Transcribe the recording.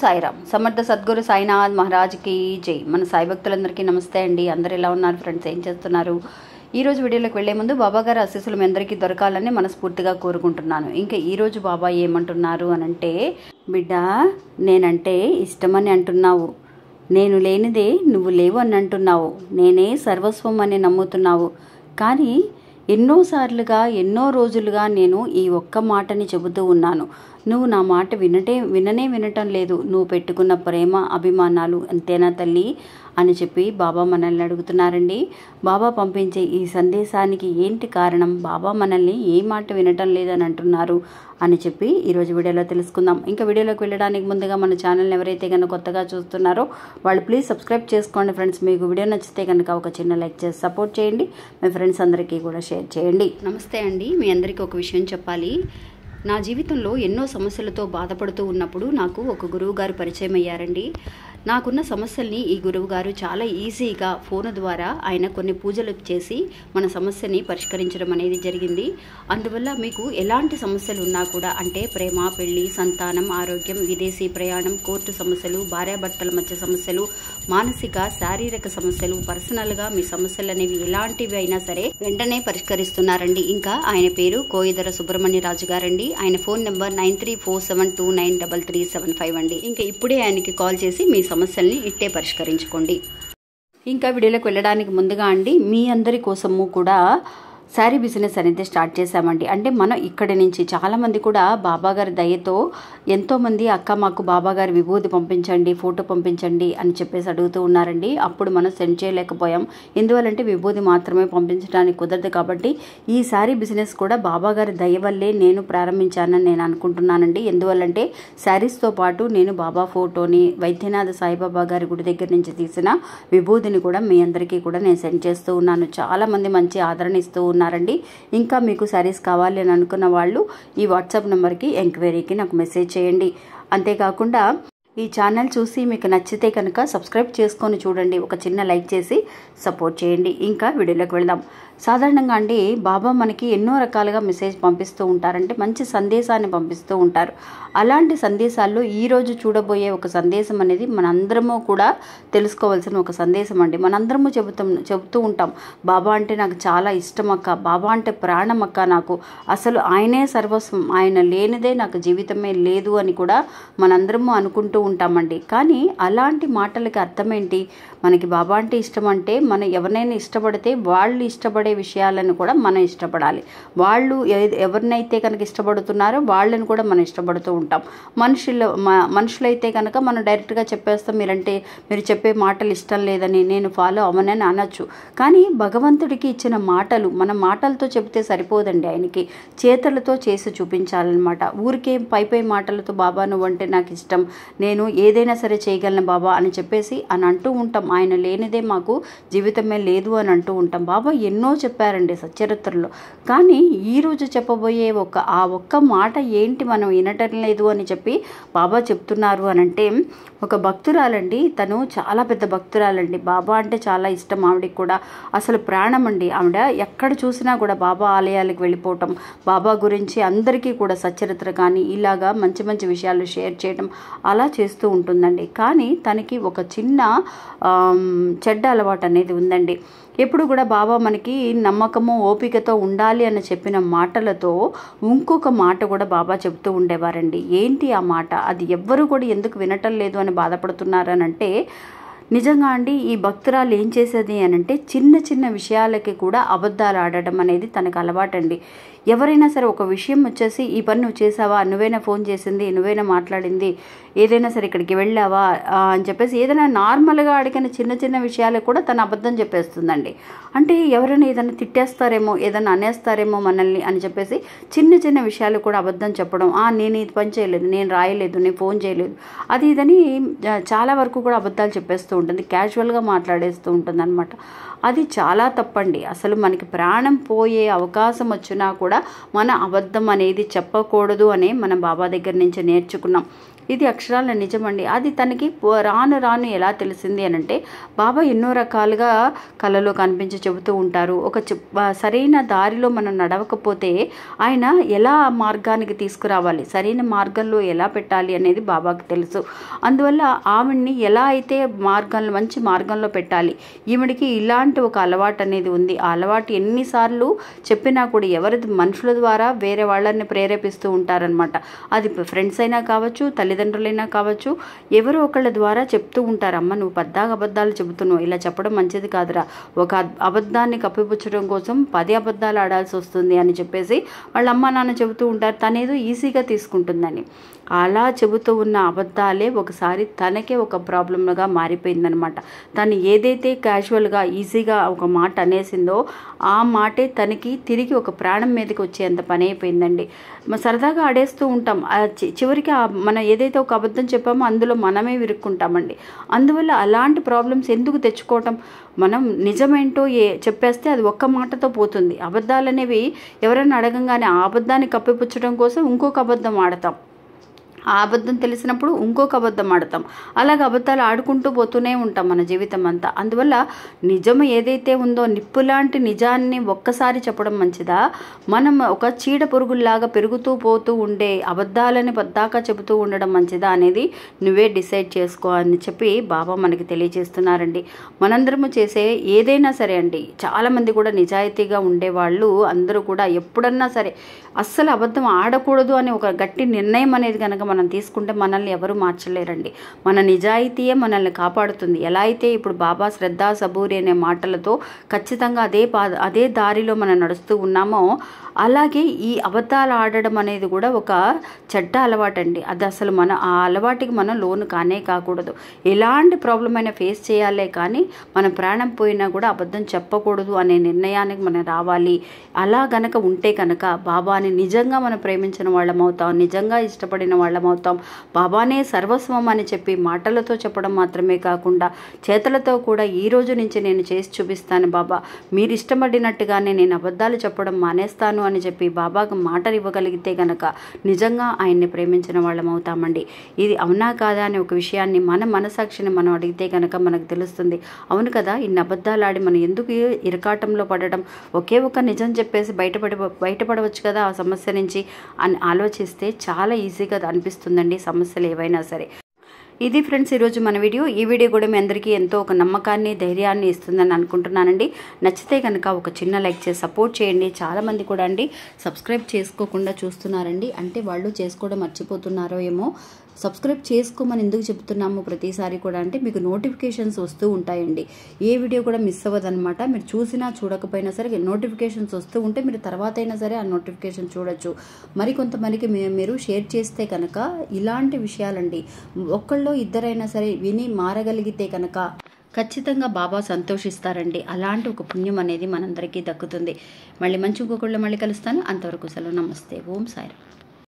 సాయిరామ్. సమర్థ సద్గురు సాయినాథ్ మహారాజ్కి జై. మన సాయి భక్తులందరికీ నమస్తే అండి. అందరు ఎలా ఉన్నారు ఫ్రెండ్స్? ఏం చేస్తున్నారు? ఈరోజు వీడియోలోకి వెళ్లే ముందు బాబాగారి ఆశీస్సులు మీ అందరికీ దొరకాలని మనస్ఫూర్తిగా కోరుకుంటున్నాను. ఇంకా ఈరోజు బాబా ఏమంటున్నారు అనంటే, బిడ్డ నేనంటే ఇష్టమని అంటున్నావు, నేను లేనిదే నువ్వు లేవు అని అంటున్నావు, నేనే సర్వస్వం అని నమ్ముతున్నావు. కానీ ఎన్నోసార్లుగా ఎన్నో రోజులుగా నేను ఈ ఒక్క మాటని చెబుతూ ఉన్నాను. నువ్వు నా మాట వినటం లేదు. నువ్వు పెట్టుకున్న ప్రేమ అభిమానాలు అంతేనా తల్లి అని చెప్పి బాబా మనల్ని అడుగుతున్నారండి. బాబా పంపించే ఈ సందేశానికి ఏంటి కారణం? బాబా మనల్ని ఏ మాట వినటం లేదని అంటున్నారు అని చెప్పి ఈరోజు వీడియోలో తెలుసుకుందాం. ఇంకా వీడియోలోకి వెళ్ళడానికి ముందుగా మన ఛానల్ని ఎవరైతే కనుక కొత్తగా చూస్తున్నారో వాళ్ళు ప్లీజ్ సబ్స్క్రైబ్ చేసుకోండి ఫ్రెండ్స్. మీకు వీడియో నచ్చితే కనుక ఒక చిన్న లైక్ చేసి సపోర్ట్ చేయండి. మీ ఫ్రెండ్స్ అందరికీ కూడా షేర్ చేయండి. నమస్తే అండి. మీ అందరికీ ఒక విషయం చెప్పాలి. నా జీవితంలో ఎన్నో సమస్యలతో బాధపడుతూ ఉన్నప్పుడు నాకు ఒక గురువు గారు పరిచయం అయ్యారండి. నాకున్న సమస్యల్ని ఈ గురువు గారు చాలా ఈజీగా ఫోన్ ద్వారా ఆయన కొన్ని పూజలు చేసి మన సమస్యని పరిష్కరించడం అనేది జరిగింది. అందువల్ల మీకు ఎలాంటి సమస్యలు ఉన్నా కూడా, అంటే ప్రేమ, పెళ్లి, సంతానం, ఆరోగ్యం, విదేశీ ప్రయాణం, కోర్టు సమస్యలు, భార్యాభర్తల మధ్య సమస్యలు, మానసిక శారీరక సమస్యలు, పర్సనల్గా మీ సమస్యలు అనేవి ఎలాంటివి అయినా సరే వెంటనే పరిష్కరిస్తున్నారండి. ఇంకా ఆయన పేరు కోయిదర సుబ్రహ్మణ్య రాజు గారండి. ఆయన ఫోన్ నెంబర్ 9347293375 అండి. ఇంకా ఇప్పుడే ఆయనకి కాల్ చేసి మీ సమస్యల్ని ఇట్టే పరిష్కరించుకోండి. ఇంకా వీడియోలోకి వెళ్ళడానికి ముందుగా అండి, మీ అందరి కోసము కూడా శారీ బిజినెస్ అనేది స్టార్ట్ చేశామండి. అంటే మనం ఇక్కడి నుంచి చాలామంది కూడా బాబాగారి దయతో ఎంతోమంది అక్క మాకు బాబాగారి విభూతి పంపించండి, ఫోటో పంపించండి అని చెప్పేసి అడుగుతూ ఉన్నారండి. అప్పుడు మనం సెండ్ చేయలేకపోయాం. ఎందువల్లంటే విభూతి మాత్రమే పంపించడానికి కుదరదు. కాబట్టి ఈ శారీ బిజినెస్ కూడా బాబాగారి దయ వల్లే నేను ప్రారంభించానని నేను అనుకుంటున్నానండి. ఎందువల్లంటే శారీస్తో పాటు నేను బాబా ఫోటోని, వైద్యనాథ సాయిబాబా గారి గుడి దగ్గర నుంచి తీసిన విభూతిని కూడా మీ అందరికీ కూడా నేను సెండ్ చేస్తూ ఉన్నాను. చాలామంది మంచి ఆదరణ ఇస్తూ ఉన్నారండి. ఇంకా మీకు శారీస్ కావాలి అని అనుకున్న వాళ్ళు ఈ వాట్సాప్ నెంబర్కి ఎంక్వైరీకి నాకు మెసేజ్ చేయండి. అంతేకాకుండా ఈ ఛానల్ చూసి మీకు నచ్చితే కనుక సబ్స్క్రైబ్ చేసుకొని చూడండి. ఒక చిన్న లైక్ చేసి సపోర్ట్ చేయండి. ఇంకా వీడియోలోకి వెళ్దాం. సాధారణంగా అండి బాబా మనకి ఎన్నో రకాలుగా మెసేజ్ పంపిస్తూ ఉంటారంటే మంచి సందేశాన్ని పంపిస్తూ ఉంటారు. అలాంటి సందేశాల్లో ఈరోజు చూడబోయే ఒక సందేశం అనేది మనందరము కూడా తెలుసుకోవాల్సిన ఒక సందేశం అండి. మనందరము చెబుతూ ఉంటాం, బాబా అంటే నాకు చాలా ఇష్టం అక్క, బాబా అంటే ప్రాణం అక్క, నాకు అసలు ఆయనే సర్వస్వం, ఆయన లేనిదే నాకు జీవితమే లేదు అని కూడా మనందరము అనుకుంటూ ఉంటామండి. కానీ అలాంటి మాటలకి అర్థం ఏంటి? మనకి బాబా అంటే ఇష్టం అంటే మనం ఎవరినైనా ఇష్టపడితే వాళ్ళు ఇష్టపడే విషయాలను కూడా మనం ఇష్టపడాలి. వాళ్ళు ఎవరినైతే కనుక ఇష్టపడుతున్నారో వాళ్ళని కూడా మనం ఇష్టపడుతూ ఉంటాం. మనుషులైతే కనుక మనం డైరెక్ట్గా చెప్పేస్తాం, మీరు చెప్పే మాటలు ఇష్టం లేదని, నేను ఫాలో అవ్వనని అనొచ్చు. కానీ భగవంతుడికి ఇచ్చిన మాటలు మన మాటలతో చెబితే సరిపోదండి, ఆయనకి చేతలతో చేసి చూపించాలన్నమాట. ఊరికే పై మాటలతో బాబా నువ్వంటే నాకు ఇష్టం, నేను ఏదైనా సరే చేయగలను బాబా అని చెప్పేసి అని అంటూ ఉంటాం. ఆయన లేనిదే మాకు జీవితమే లేదు అని అంటూ ఉంటాం. బాబా ఎన్నో చెప్పారండి సచ్చరిత్రలో. కానీ ఈరోజు చెప్పబోయే ఆ ఒక్క మాట ఏంటి మనం వినటం లేదు అని చెప్పి బాబా చెప్తున్నారు అని అంటే, ఒక భక్తురాలండి, తను చాలా పెద్ద భక్తురాలండి. బాబా అంటే చాలా ఇష్టం ఆవిడకి కూడా, అసలు ప్రాణం అండి. ఆవిడ ఎక్కడ చూసినా కూడా బాబా ఆలయాలకు వెళ్ళిపోవటం, బాబా గురించి అందరికీ కూడా సచ్చరిత్ర కానీ ఇలాగా మంచి మంచి విషయాలు షేర్ చేయడం అలా చేస్తూ ఉంటుందండి. కానీ తనకి ఒక చిన్న చెడ్డ అలవాటు అనేది ఉందండి. ఎప్పుడు కూడా బాబా మనకి నమ్మకము, ఓపికతో ఉండాలి అని చెప్పిన మాటలతో ఇంకొక మాట కూడా బాబా చెప్తూ ఉండేవారండి. ఏంటి ఆ మాట? అది ఎవ్వరూ కూడా ఎందుకు వినటం లేదు అని బాధపడుతున్నారనంటే, నిజంగా అండి ఈ భక్తురాలు ఏం చేసేది అనంటే చిన్న చిన్న విషయాలకి కూడా అబద్ధాలు ఆడటం అనేది తనకు అలవాటండి. ఎవరైనా సరే ఒక విషయం వచ్చేసి, ఈ పని నువ్వు చేసావా, నువ్వైనా ఫోన్ చేసింది, నువ్వైనా మాట్లాడింది, ఏదైనా సరే ఇక్కడికి వెళ్ళావా అని చెప్పేసి ఏదైనా నార్మల్గా అడిగిన చిన్న చిన్న విషయాలకు కూడా తను అబద్ధం చెప్పేస్తుందండి. అంటే ఎవరైనా ఏదైనా తిట్టేస్తారేమో, ఏదైనా అనేస్తారేమో మనల్ని అని చెప్పేసి చిన్న చిన్న విషయాలు కూడా అబద్ధం చెప్పడం. నేను ఇది పని చేయలేదు, నేను రాయలేదు, నేను ఫోన్ చేయలేదు, అది ఇదని చాలా వరకు కూడా అబద్ధాలు చెప్పేస్తూ ఉంటుంది. క్యాజువల్గా మాట్లాడేస్తూ ఉంటుంది అనమాట. అది చాలా తప్పండి. అసలు మనకి ప్రాణం పోయే అవకాశం వచ్చినా కూడా మన అబద్ధం అనేది చెప్పకూడదు అని మనం బాబా దగ్గర నుంచి నేర్చుకున్నాం. ఇది అక్షరాల నిజమండి. అది తనకి రాను రాను ఎలా తెలిసింది అని అంటే, బాబా ఎన్నో రకాలుగా కళలో కనిపించి చెబుతూ ఉంటారు. సరైన దారిలో మనం నడవకపోతే ఆయన ఎలా మార్గానికి తీసుకురావాలి, సరైన మార్గంలో ఎలా పెట్టాలి అనేది బాబాకి తెలుసు. అందువల్ల ఆవిడ్ని ఎలా అయితే మంచి మార్గంలో పెట్టాలి. ఈవిడికి ఇలాంటి ఒక అలవాటు అనేది ఉంది. ఆ అలవాటు ఎన్నిసార్లు చెప్పినా కూడా మనుషుల ద్వారా వేరే వాళ్ళని ప్రేరేపిస్తూ ఉంటారనమాట. అది ఫ్రెండ్స్ అయినా కావచ్చు, తల్లిదండ్రులైనా కావచ్చు, ఎవరో ఒకళ్ళ ద్వారా చెప్తూ ఉంటారు, అమ్మ నువ్వు అబద్ధాలు చెబుతున్నావు, ఇలా చెప్పడం మంచిది కాదురా, ఒక అబద్ధాన్ని కప్పిపుచ్చడం కోసం 10 అబద్ధాలు ఆడాల్సి వస్తుంది అని చెప్పేసి వాళ్ళ అమ్మ నాన్న చెబుతూ ఉంటారు. తనేదో ఈజీగా తీసుకుంటుందని. అలా చెబుతూ ఉన్న అబద్ధాలే ఒకసారి తనకే ఒక ప్రాబ్లంగా మారిపోయిందనమాట. తను ఏదైతే క్యాజువల్గా ఈజీగా ఒక మాట అనేసిందో ఆ మాటే తనకి తిరిగి ఒక ప్రాణం మీదకి వచ్చేంత పని అయిపోయిందండి. సరదాగా ఆడేస్తూ ఉంటాం, చివరికి మనం ఏదైతే ఒక అబద్ధం చెప్పామో అందులో మనమే విరుక్కుంటామండి. అందువల్ల అలాంటి ప్రాబ్లమ్స్ ఎందుకు తెచ్చుకోవటం? మనం నిజమేంటో చెప్పేస్తే అది ఒక్క మాటతో పోతుంది. అబద్ధాలు అనేవి ఎవరైనా అడగంగానే ఆ అబద్ధాన్ని కప్పిపుచ్చడం కోసం ఇంకొక అబద్ధం ఆడతాం. ఆ అబద్ధం తెలిసినప్పుడు ఇంకొక అబద్ధం ఆడతాం. అలాగే అబద్ధాలు ఆడుకుంటూ పోతూనే ఉంటాం మన జీవితం అంతా. అందువల్ల నిజం ఏదైతే ఉందో, నిప్పులాంటి నిజాన్ని ఒక్కసారి చెప్పడం మంచిదా, మనం ఒక చీడ పురుగుల్లాగా పెరుగుతూ పోతూ ఉండే అబద్ధాలని పద్దాకా చెబుతూ ఉండడం మంచిదా అనేది నువ్వే డిసైడ్ చేసుకో అని చెప్పి బాబా మనకి తెలియజేస్తున్నారండి. మనందరము చేసే ఏదైనా సరే అండి, చాలామంది కూడా నిజాయితీగా ఉండేవాళ్ళు అందరూ కూడా ఎప్పుడన్నా సరే అస్సలు అబద్ధం ఆడకూడదు అని ఒక గట్టి నిర్ణయం అనేది కనుక మనం తీసుకుంటే మనల్ని ఎవరు మార్చలేరండి. మన నిజాయితీయే మనల్ని కాపాడుతుంది. ఎలా అయితే ఇప్పుడు బాబా శ్రద్ధ సబూరి అనే మాటలతో ఖచ్చితంగా అదే దారిలో మనం నడుస్తూ ఉన్నామో, అలాగే ఈ అబద్ధాలు ఆడడం అనేది కూడా ఒక చెడ్డ అలవాటండి. అది అసలు ఆ అలవాటికి మనం లోను కాకూడదు. ఎలాంటి ప్రాబ్లం అయినా ఫేస్ చేయాలే కానీ మన ప్రాణం పోయినా కూడా అబద్ధం చెప్పకూడదు అనే నిర్ణయానికి మనం రావాలి. అలా గనక ఉంటే కనుక బాబాని నిజంగా మనం ప్రేమించిన వాళ్ళం అవుతాం, నిజంగా ఇష్టపడిన వాళ్ళం అవుతాం. బాబానే సర్వస్వం అని చెప్పి మాటలతో చెప్పడం మాత్రమే కాకుండా చేతలతో కూడా ఈ రోజు నుంచి నేను చేసి చూపిస్తాను బాబా, మీరు ఇష్టపడినట్టుగానే నేను అబద్ధాలు చెప్పడం మానేస్తాను అని చెప్పి బాబాకు మాటలు ఇవ్వగలిగితే కనుక నిజంగా ఆయన్ని ప్రేమించిన వాళ్ళం అవుతామండి. ఇది అవునా కాదా అనే ఒక విషయాన్ని మన మనసాక్షిని మనం అడిగితే కనుక మనకు తెలుస్తుంది. అవును కదా, ఇన్ని అబద్ధాలు ఆడి మనం ఎందుకు ఇరకాటంలో పడడం, ఒకే ఒక నిజం చెప్పేసి బయటపడవచ్చు కదా ఆ సమస్య నుంచి అని ఆలోచిస్తే చాలా ఈజీగా అనిపిస్తుందండి సమస్యలు ఏవైనా సరే. ఇది ఫ్రెండ్స్ ఈరోజు మన వీడియో. ఈ వీడియో కూడా మీ అందరికీ ఎంతో ఒక నమ్మకాన్ని ధైర్యాన్ని ఇస్తుందని అనుకుంటున్నానండి. నచ్చితే కనుక ఒక చిన్న లైక్ చేసి సపోర్ట్ చేయండి. చాలామంది కూడా అండి సబ్స్క్రైబ్ చేసుకోకుండా చూస్తున్నారండి, అంటే వాళ్ళు చేసుకోవడం మర్చిపోతున్నారో ఏమో. సబ్స్క్రైబ్ చేసుకోమని ఎందుకు చెప్తున్నాము ప్రతిసారి కూడా అంటే మీకు నోటిఫికేషన్స్ వస్తూ ఉంటాయండి. ఏ వీడియో కూడా మిస్ అవ్వదన్నమాట. మీరు చూసినా చూడకపోయినా సరే నోటిఫికేషన్స్ వస్తూ ఉంటే మీరు తర్వాత అయినా సరే ఆ నోటిఫికేషన్ చూడొచ్చు. మరి కొంతమందికి మీరు షేర్ చేస్తే కనుక ఇలాంటి విషయాలండి ఒక్కళ్ళో ఇద్దరైనా సరే విని మారగలిగితే కనుక ఖచ్చితంగా బాబా సంతోషిస్తారండి. అలాంటి ఒక పుణ్యం అనేది మనందరికీ దక్కుతుంది. మళ్ళీ మంచి ఇంకొకళ్ళు మళ్ళీ కలుస్తాను. అంతవరకు సెలవు. నమస్తే. ఓం సాయిరామ్.